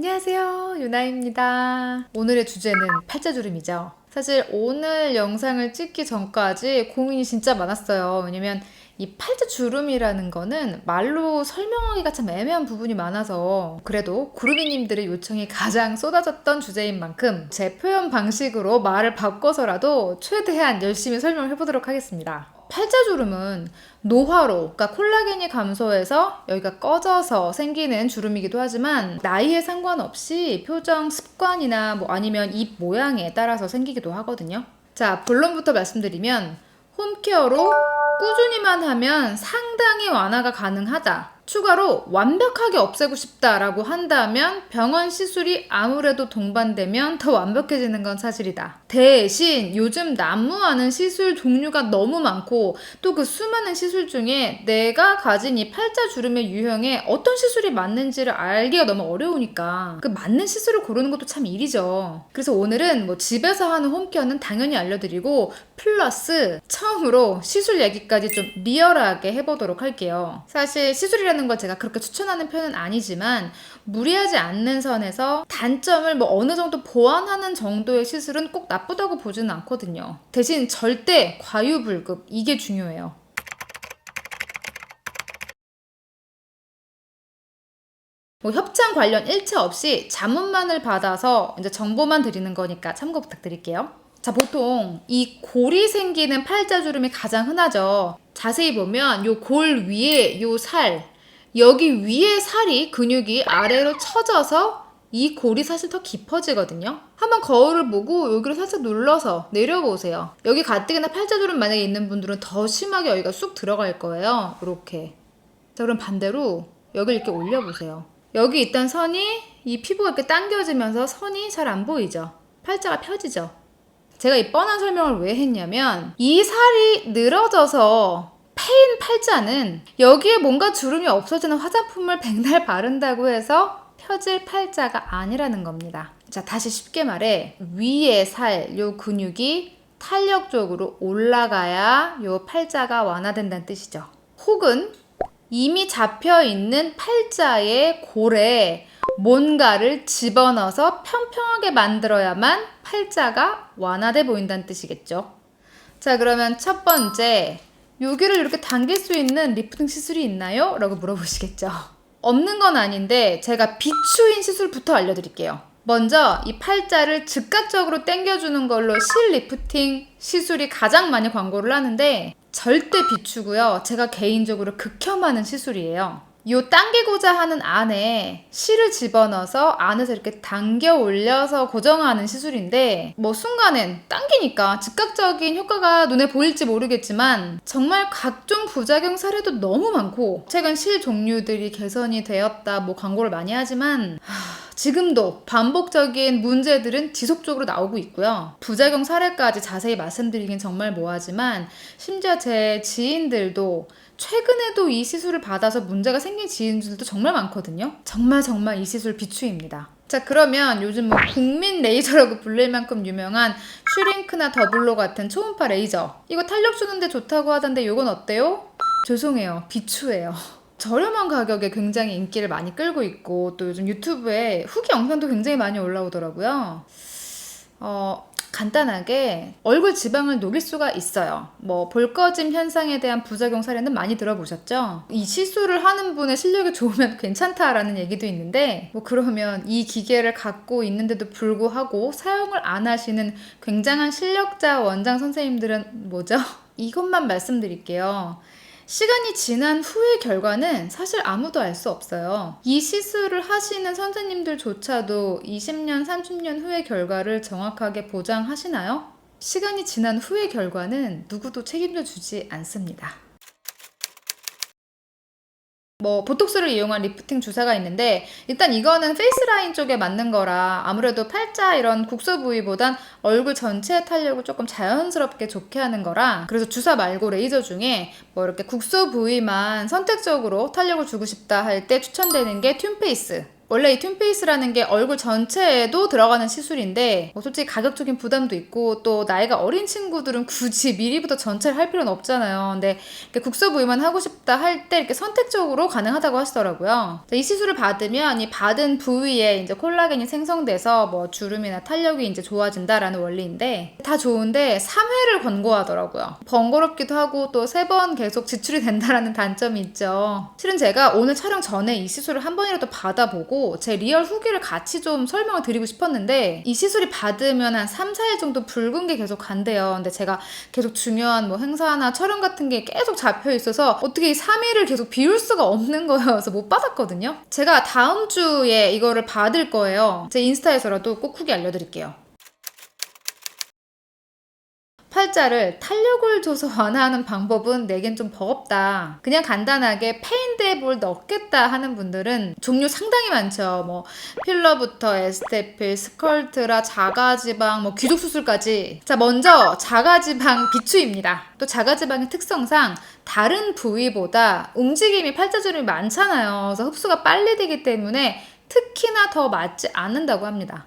안녕하세요, 유나입니다. 오늘의 주제는 팔자주름이죠. 사실 오늘 영상을 찍기 전까지 고민이 진짜 많았어요. 왜냐면 이 팔자주름이라는 거는 말로 설명하기가 참 애매한 부분이 많아서 그래도 구름이님들의 요청이 가장 쏟아졌던 주제인 만큼 제 표현 방식으로 말을 바꿔서라도 최대한 열심히 설명을 해보도록 하겠습니다. 팔자주름은 노화로, 그러니까 콜라겐이 감소해서 여기가 꺼져서 생기는 주름이기도 하지만 나이에 상관없이 표정 습관이나 아니면 입 모양에 따라서 생기기도 하거든요. 자, 본론부터 말씀드리면 홈케어로 꾸준히만 하면 상당히 완화가 가능하다. 추가로 완벽하게 없애고 싶다라고 한다면 병원 시술이 아무래도 동반되면 더 완벽해지는 건 사실이다. 대신 요즘 난무하는 시술 종류가 너무 많고 또 그 수많은 시술 중에 내가 가진 이 팔자주름의 유형에 어떤 시술이 맞는지를 알기가 너무 어려우니까 그 맞는 시술을 고르는 것도 참 일이죠. 그래서 오늘은 집에서 하는 홈케어는 당연히 알려드리고 플러스 처음으로 시술 얘기까지 좀 리얼하게 해보도록 할게요. 사실 시술이라는 걸 제가 그렇게 추천하는 편은 아니지만 무리하지 않는 선에서 단점을 어느 정도 보완하는 정도의 시술은 꼭 나쁘다고 보지는 않거든요. 대신 절대 과유불급, 이게 중요해요. 협찬 관련 일체 없이 자문만을 받아서 이제 정보만 드리는 거니까 참고 부탁드릴게요. 자, 보통 이 골이 생기는 팔자주름이 가장 흔하죠. 자세히 보면 요 골 위에 요 살, 여기 위에 살이 근육이 아래로 처져서 이 골이 사실 더 깊어지거든요. 한번 거울을 보고 여기를 살짝 눌러서 내려보세요. 여기 가뜩이나 팔자주름 만약에 있는 분들은 더 심하게 여기가 쑥 들어갈 거예요. 이렇게. 자, 그럼 반대로 여기를 이렇게 올려보세요. 여기 일단 선이 이 피부가 이렇게 당겨지면서 선이 잘 안 보이죠? 팔자가 펴지죠? 제가 이 뻔한 설명을 왜 했냐면 이 살이 늘어져서 패인 팔자는 여기에 뭔가 주름이 없어지는 화장품을 백날 바른다고 해서 펴질 팔자가 아니라는 겁니다. 자, 다시 쉽게 말해 위에 살, 요 근육이 탄력적으로 올라가야 요 팔자가 완화된다는 뜻이죠. 혹은 이미 잡혀있는 팔자의 골에 뭔가를 집어넣어서 평평하게 만들어야만 팔자가 완화돼 보인다는 뜻이겠죠. 자, 그러면 첫 번째, 여기를 이렇게 당길 수 있는 리프팅 시술이 있나요? 라고 물어보시겠죠. 없는 건 아닌데 제가 비추인 시술부터 알려드릴게요. 먼저 이 팔자를 즉각적으로 당겨주는 걸로 실 리프팅 시술이 가장 많이 광고를 하는데 절대 비추고요. 제가 개인적으로 극혐하는 시술이에요. 요 당기고자 하는 안에 실을 집어넣어서 안에서 이렇게 당겨 올려서 고정하는 시술인데 순간엔 당기니까 즉각적인 효과가 눈에 보일지 모르겠지만 정말 각종 부작용 사례도 너무 많고 최근 실 종류들이 개선이 되었다 광고를 많이 하지만 지금도 반복적인 문제들은 지속적으로 나오고 있고요. 부작용 사례까지 자세히 말씀드리긴 정말 뭐하지만 심지어 제 지인들도 최근에도 이 시술을 받아서 문제가 생긴 지인들도 정말 많거든요. 정말 이 시술 비추입니다. 자, 그러면 요즘 국민 레이저라고 불릴 만큼 유명한 슈링크나 더블로 같은 초음파 레이저, 이거 탄력 주는데 좋다고 하던데 이건 어때요? 죄송해요, 비추예요. 저렴한 가격에 굉장히 인기를 많이 끌고 있고 또 요즘 유튜브에 후기 영상도 굉장히 많이 올라오더라고요. 간단하게 얼굴 지방을 녹일 수가 있어요. 볼거짐 현상에 대한 부작용 사례는 많이 들어보셨죠? 이 시술을 하는 분의 실력이 좋으면 괜찮다라는 얘기도 있는데 그러면 이 기계를 갖고 있는데도 불구하고 사용을 안 하시는 굉장한 실력자 원장 선생님들은 뭐죠? 이것만 말씀드릴게요. 시간이 지난 후의 결과는 사실 아무도 알 수 없어요. 이 시술을 하시는 선생님들조차도 20년, 30년 후의 결과를 정확하게 보장하시나요? 시간이 지난 후의 결과는 누구도 책임져 주지 않습니다. 보톡스를 이용한 리프팅 주사가 있는데 일단 이거는 페이스라인 쪽에 맞는 거라 아무래도 팔자 이런 국소 부위보단 얼굴 전체의 탄력을 조금 자연스럽게 좋게 하는 거라 그래서 주사 말고 레이저 중에 이렇게 국소 부위만 선택적으로 탄력을 주고 싶다 할 때 추천되는 게 튠페이스. 원래 이 튠페이스라는 게 얼굴 전체에도 들어가는 시술인데 솔직히 가격적인 부담도 있고 또 나이가 어린 친구들은 굳이 미리부터 전체를 할 필요는 없잖아요. 근데 국소 부위만 하고 싶다 할 때 이렇게 선택적으로 가능하다고 하시더라고요. 이 시술을 받으면 이 받은 부위에 이제 콜라겐이 생성돼서 뭐 주름이나 탄력이 이제 좋아진다라는 원리인데 다 좋은데 3회를 권고하더라고요. 번거롭기도 하고 또 3번 계속 지출이 된다라는 단점이 있죠. 실은 제가 오늘 촬영 전에 이 시술을 한 번이라도 받아보고 제 리얼 후기를 같이 좀 설명을 드리고 싶었는데 이 시술이 받으면 한 3, 4일 정도 붉은 게 계속 간대요. 근데 제가 계속 중요한 뭐 행사나 촬영 같은 게 계속 잡혀 있어서 어떻게 이 3일을 계속 비울 수가 없는 거예요. 그래서 못 받았거든요. 제가 다음 주에 이거를 받을 거예요. 제 인스타에서라도 꼭 후기 알려드릴게요. 팔자를 탄력을 줘서 완화하는 방법은 내겐 좀 버겁다. 그냥 간단하게 페인데볼 넣겠다 하는 분들은 종류 상당히 많죠. 뭐 필러부터 에스테필, 스컬트라, 자가지방, 뭐 귀족수술까지. 자, 먼저 자가지방 비추입니다. 또 자가지방의 특성상 다른 부위보다 움직임이 팔자주름이 많잖아요. 그래서 흡수가 빨리 되기 때문에 특히나 더 맞지 않는다고 합니다.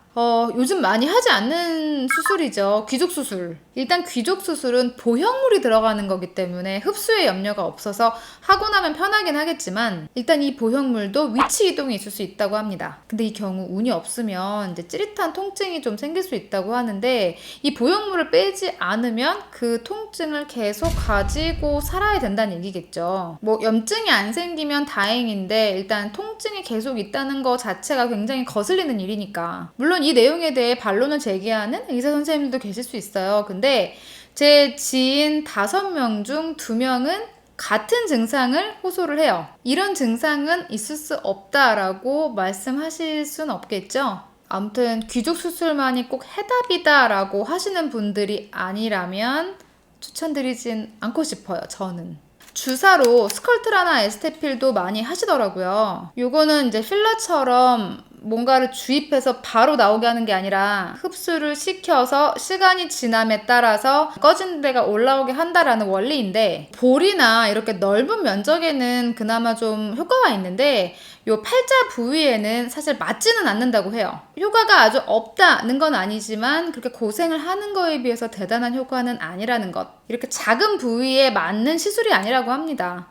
요즘 많이 하지 않는 수술이죠. 귀족수술. 일단 귀족수술은 보형물이 들어가는 거기 때문에 흡수에 염려가 없어서 하고 나면 편하긴 하겠지만 일단 이 보형물도 위치 이동이 있을 수 있다고 합니다. 근데 이 경우 운이 없으면 이제 찌릿한 통증이 좀 생길 수 있다고 하는데 이 보형물을 빼지 않으면 그 통증을 계속 가지고 살아야 된다는 얘기겠죠. 뭐 염증이 안 생기면 다행인데 일단 통증이 계속 있다는 거 자체가 굉장히 거슬리는 일이니까. 물론 이 내용에 대해 반론을 제기하는 의사 선생님들도 계실 수 있어요. 근데 제 지인 5명 중 2명은 같은 증상을 호소를 해요. 이런 증상은 있을 수 없다라고 말씀하실 순 없겠죠? 아무튼 귀족 수술만이 꼭 해답이다 라고 하시는 분들이 아니라면 추천드리진 않고 싶어요. 저는. 주사로 스컬트라나 에스테필도 많이 하시더라고요. 요거는 이제 필러처럼 뭔가를 주입해서 바로 나오게 하는 게 아니라 흡수를 시켜서 시간이 지남에 따라서 꺼진 데가 올라오게 한다라는 원리인데 볼이나 이렇게 넓은 면적에는 그나마 좀 효과가 있는데 요 팔자 부위에는 사실 맞지는 않는다고 해요. 효과가 아주 없다는 건 아니지만 그렇게 고생을 하는 거에 비해서 대단한 효과는 아니라는 것. 이렇게 작은 부위에 맞는 시술이 아니라고 합니다.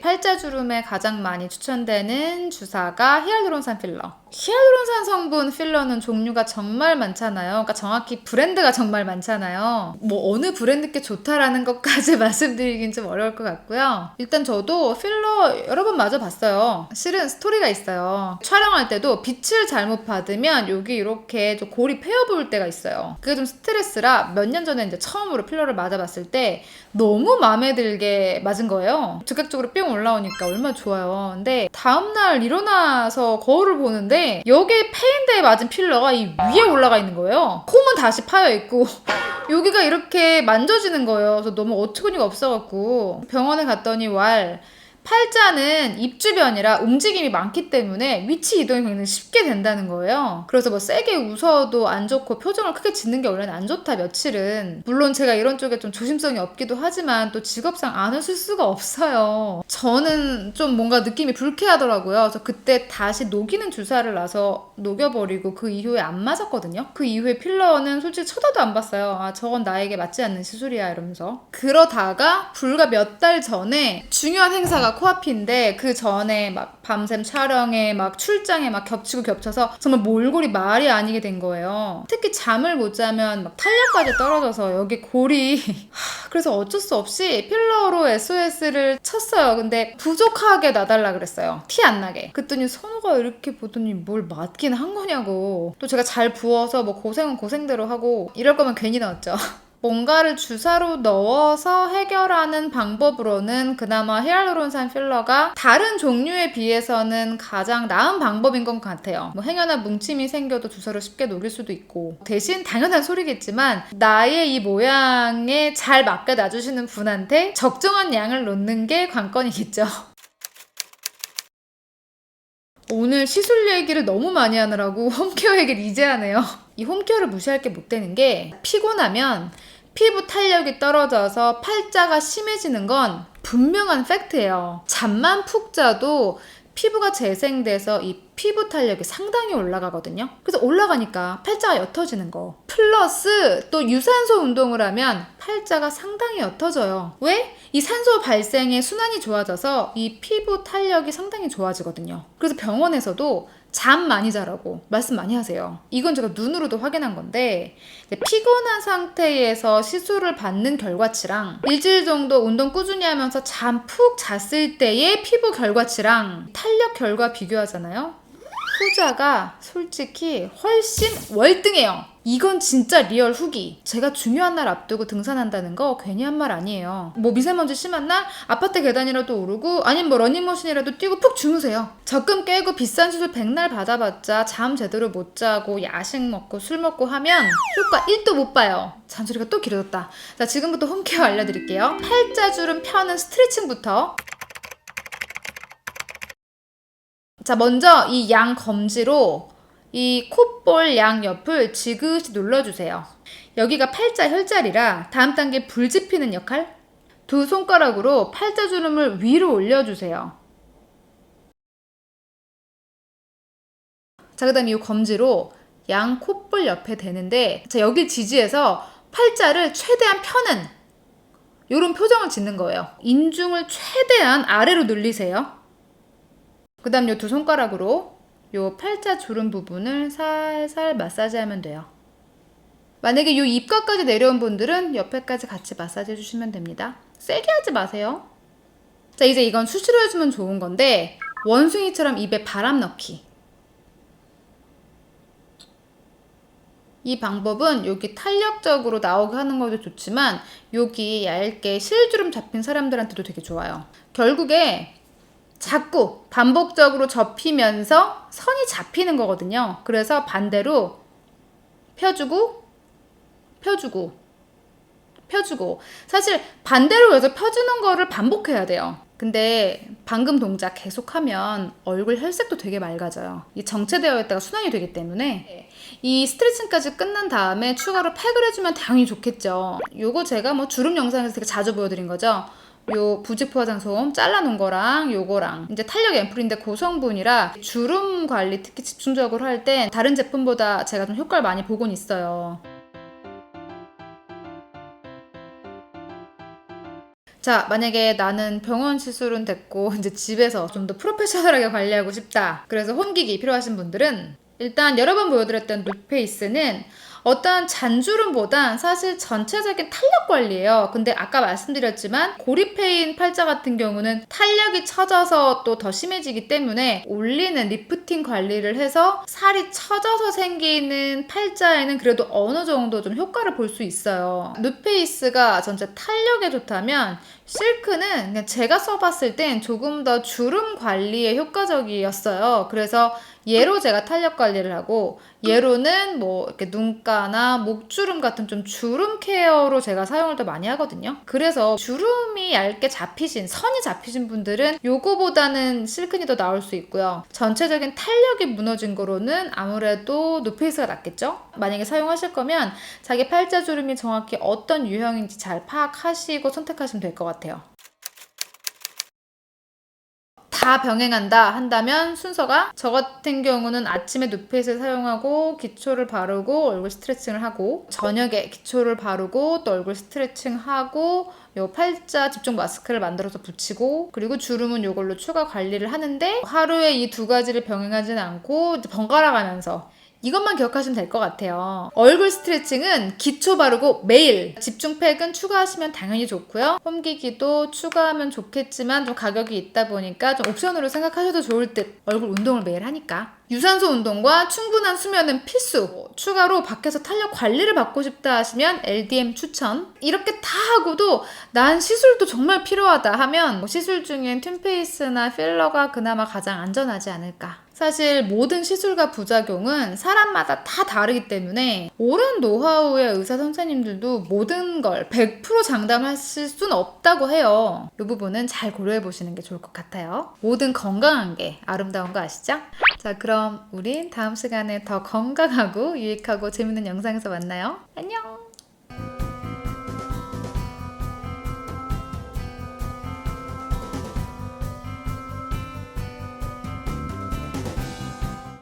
팔자주름에 가장 많이 추천되는 주사가 히알루론산 필러. 히알루론산 성분 필러는 종류가 정말 많잖아요. 그러니까 정확히 브랜드가 정말 많잖아요. 뭐 어느 브랜드께 좋다라는 것까지 말씀드리긴 좀 어려울 것 같고요. 일단 저도 필러 여러 번 맞아봤어요. 실은 스토리가 있어요. 촬영할 때도 빛을 잘못 받으면 여기 이렇게 좀 골이 패여 보일 때가 있어요. 그게 좀 스트레스라 몇 년 전에 이제 처음으로 필러를 맞아봤을 때 너무 마음에 들게 맞은 거예요. 즉각적으로 뿅 올라오니까 얼마나 좋아요. 근데 다음날 일어나서 거울을 보는데 여기에 페인대에 맞은 필러가 이 위에 올라가 있는 거예요. 콤은 다시 파여 있고 여기가 이렇게 만져지는 거예요. 그래서 너무 어처구니가 없어갖고 병원에 갔더니 팔자는 입 주변이라 움직임이 많기 때문에 위치 이동이 굉장히 쉽게 된다는 거예요. 그래서 뭐 세게 웃어도 안 좋고 표정을 크게 짓는 게 원래는 안 좋다 며칠은. 물론 제가 이런 쪽에 좀 조심성이 없기도 하지만 또 직업상 안 웃을 수가 없어요. 저는 좀 뭔가 느낌이 불쾌하더라고요. 그래서 그때 다시 녹이는 주사를 놔서 녹여버리고 그 이후에 안 맞았거든요. 그 이후에 필러는 솔직히 쳐다도 안 봤어요. 아, 저건 나에게 맞지 않는 시술이야 이러면서. 그러다가 불과 몇 달 전에 중요한 행사가 코앞인데 그 전에 막 밤샘 촬영에 막 출장에 막 겹치고 겹쳐서 정말 몰골이 말이 아니게 된 거예요. 특히 잠을 못 자면 막 탄력까지 떨어져서 여기 골이 그래서 어쩔 수 없이 필러로 SOS를 쳤어요. 근데 부족하게 놔달라 그랬어요. 티 안 나게. 그랬더니 선우가 이렇게 보더니 뭘 맞긴 한 거냐고. 또 제가 잘 부어서 뭐 고생은 고생대로 하고 이럴 거면 괜히 넣었죠. 뭔가를 주사로 넣어서 해결하는 방법으로는 그나마 히알루론산 필러가 다른 종류에 비해서는 가장 나은 방법인 것 같아요. 뭐 행여나 뭉침이 생겨도 주사로 쉽게 녹일 수도 있고 대신 당연한 소리겠지만 나의 이 모양에 잘 맞게 놔주시는 분한테 적정한 양을 놓는 게 관건이겠죠. 오늘 시술 얘기를 너무 많이 하느라고 홈케어 얘기를 이제 하네요. 이 홈케어를 무시할 게 못 되는 게 피곤하면 피부 탄력이 떨어져서 팔자가 심해지는 건 분명한 팩트예요. 잠만 푹 자도 피부가 재생돼서 이 피부 탄력이 상당히 올라가거든요. 그래서 올라가니까 팔자가 옅어지는 거. 플러스 또 유산소 운동을 하면 팔자가 상당히 옅어져요. 왜? 이 산소 발생의 순환이 좋아져서 이 피부 탄력이 상당히 좋아지거든요. 그래서 병원에서도 잠 많이 자라고 말씀 많이 하세요. 이건 제가 눈으로도 확인한 건데, 피곤한 상태에서 시술을 받는 결과치랑 일주일 정도 운동 꾸준히 하면서 잠 푹 잤을 때의 피부 결과치랑 탄력 결과 비교하잖아요. 후자가 솔직히 훨씬 월등해요. 이건 진짜 리얼 후기. 제가 중요한 날 앞두고 등산한다는 거 괜히 한 말 아니에요. 뭐 미세먼지 심한 날 아파트 계단이라도 오르고 아니면 뭐 러닝머신이라도 뛰고 푹 주무세요. 적금 깨고 비싼 수술 백날 받아봤자 잠 제대로 못 자고 야식 먹고 술 먹고 하면 효과 1도 못 봐요. 잔소리가 또 길어졌다. 자, 지금부터 홈케어 알려드릴게요. 팔자주름 펴는 스트레칭부터. 자, 먼저 이 양 검지로 이 콧볼 양옆을 지그시 눌러주세요. 여기가 팔자 혈자리라 다음 단계 불지피는 역할. 두 손가락으로 팔자주름을 위로 올려주세요. 자, 그 다음에 이 검지로 양 콧볼 옆에 대는데, 자, 여길 지지해서 팔자를 최대한 펴는 이런 표정을 짓는 거예요. 인중을 최대한 아래로 늘리세요. 그 다음 이 두 손가락으로 요 팔자 주름 부분을 살살 마사지하면 돼요. 만약에 요 입가까지 내려온 분들은 옆에까지 같이 마사지 해주시면 됩니다. 세게 하지 마세요. 자, 이제 이건 수시로 해주면 좋은 건데, 원숭이처럼 입에 바람 넣기. 이 방법은 여기 탄력적으로 나오게 하는 것도 좋지만 여기 얇게 실주름 잡힌 사람들한테도 되게 좋아요. 결국에 자꾸 반복적으로 접히면서 선이 잡히는 거거든요. 그래서 반대로 펴주고 펴주고 펴주고, 사실 반대로 해서 펴주는 거를 반복해야 돼요. 근데 방금 동작 계속하면 얼굴 혈색도 되게 맑아져요. 이 정체되어 있다가 순환이 되기 때문에 이 스트레칭까지 끝난 다음에 추가로 팩을 해주면 당연히 좋겠죠. 요거 제가 뭐 주름 영상에서 되게 자주 보여드린 거죠. 요 부직포 화장솜 잘라놓은 거랑 요거랑 이제 탄력 앰플인데 고성분이라 주름 관리 특히 집중적으로 할 때 다른 제품보다 제가 좀 효과를 많이 보곤 있어요. 자, 만약에 나는 병원 시술은 됐고 이제 집에서 좀 더 프로페셔널하게 관리하고 싶다, 그래서 홈기기 필요하신 분들은 일단 여러 번 보여드렸던 누페이스는 어떠한 잔주름보단 사실 전체적인 탄력 관리예요. 근데 아까 말씀드렸지만 고리페인 팔자 같은 경우는 탄력이 처져서 또 더 심해지기 때문에 올리는 리프팅 관리를 해서 살이 처져서 생기는 팔자에는 그래도 어느 정도 좀 효과를 볼 수 있어요. 누페이스가 전체 탄력에 좋다면 실크는 그냥 제가 써봤을 땐 조금 더 주름 관리에 효과적이었어요. 그래서 얘로 제가 탄력 관리를 하고, 얘로는 뭐 이렇게 눈가나 목주름 같은 좀 주름 케어로 제가 사용을 더 많이 하거든요. 그래서 주름이 얇게 잡히신, 선이 잡히신 분들은 요거보다는 실크니 더 나을 수 있고요. 전체적인 탄력이 무너진 거로는 아무래도 누페이스가 낫겠죠? 만약에 사용하실 거면 자기 팔자 주름이 정확히 어떤 유형인지 잘 파악하시고 선택하시면 될 것 같아요. 다 병행한다 한다면 순서가, 저 같은 경우는 아침에 누페이스를 사용하고 기초를 바르고 얼굴 스트레칭을 하고, 저녁에 기초를 바르고 또 얼굴 스트레칭하고 요 팔자 집중 마스크를 만들어서 붙이고, 그리고 주름은 요걸로 추가 관리를 하는데, 하루에 이 두 가지를 병행하지는 않고 번갈아 가면서 이것만 기억하시면 될 것 같아요. 얼굴 스트레칭은 기초 바르고 매일, 집중팩은 추가하시면 당연히 좋고요. 홈기기도 추가하면 좋겠지만 좀 가격이 있다 보니까 좀 옵션으로 생각하셔도 좋을 듯. 얼굴 운동을 매일 하니까. 유산소 운동과 충분한 수면은 필수. 추가로 밖에서 탄력 관리를 받고 싶다 하시면 LDM 추천. 이렇게 다 하고도 난 시술도 정말 필요하다 하면 시술 중엔 튠페이스나 필러가 그나마 가장 안전하지 않을까. 사실 모든 시술과 부작용은 사람마다 다 다르기 때문에 오랜 노하우의 의사 선생님들도 모든 걸 100% 장담하실 수는 없다고 해요. 이 부분은 잘 고려해 보시는 게 좋을 것 같아요. 모든 건강한 게 아름다운 거 아시죠? 자, 그럼 우린 다음 시간에 더 건강하고 유익하고 재밌는 영상에서 만나요. 안녕!